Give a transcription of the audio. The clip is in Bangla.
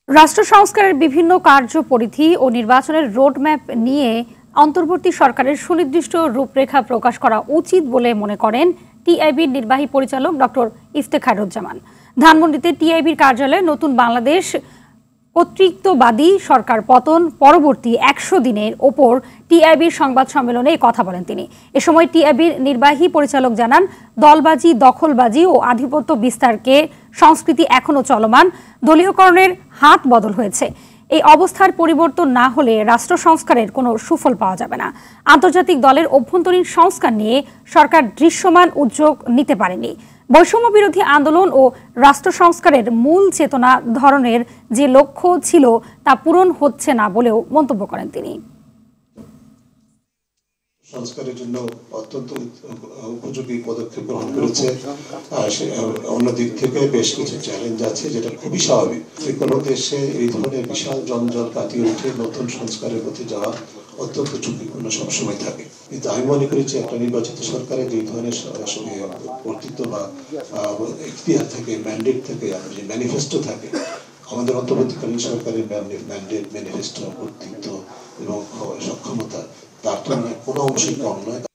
রাষ্ট্র সংস্কারের বিভিন্ন কার্যপরিধি ও নির্বাচনের রোডম্যাপ নিয়ে অন্তর্বর্তী সরকারের সুনির্দিষ্ট রূপরেখা প্রকাশ করা উচিত বলে মনে করেন টিআইবির নির্বাহী পরিচালক ডক্টর ইফতেখারুজ্জামান। ধানমন্ডিতে টিআইবির কার্যালয়ে নতুন বাংলাদেশ কর্তৃত্ববাদী সরকার পতন পরবর্তী ১০০ দিনের ওপর টিআইবির সংবাদ সম্মেলনে এই কথা বলেন তিনি। এ সময় টিআইবির নির্বাহী পরিচালক জানান, দলবাজি, দখলবাজি ও আধিপত্য বিস্তারকে সংস্কৃতি এখনো চলমান, দলীয়করণের হাত বদল হয়েছে। এই অবস্থার পরিবর্তন না হলে রাষ্ট্র সংস্কারের কোনো সুফল পাওয়া যাবে না। আন্তর্জাতিক দলের অভ্যন্তরীণ সংস্কার নিয়ে সরকার দৃশ্যমান উদ্যোগ নিতে পারেনি। বৈষম্য বিরোধী আন্দোলন ও রাষ্ট্র সংস্কারের মূল চেতনা ধরনের যে লক্ষ্য ছিল তা পূরণ হচ্ছে না বলেও মন্তব্য করেন তিনি। সংস্কারের জন্য অত্যন্ত উপযোগী পদক্ষেপ গ্রহণ করেছে। অন্যদিক থেকে বেশ কিছু চ্যালেঞ্জ আছে, যেটা খুবই স্বাভাবিক। যে কোনো দেশে এই ধরনের বিশাল জঞ্জাল কাটিয়ে উঠে নতুন সংস্কারের পথে যাওয়া অত্যন্ত ঝুঁকিপূর্ণ সবসময় থাকে। কিন্তু আমি মনে করি যে একটা নির্বাচিত সরকারের যে ধরনের কর্তৃত্ব বা ইখতিয়ার থাকে, ম্যান্ডেট থাকে, যে ম্যানিফেস্টো থাকে, আমাদের অন্তর্বর্তীকালীন সরকারের ম্যান্ডেট, ম্যানিফেস্টো, কর্তৃত্ব এবং সক্ষমতা তার তুলনায় কোনো অংশই কম নয়।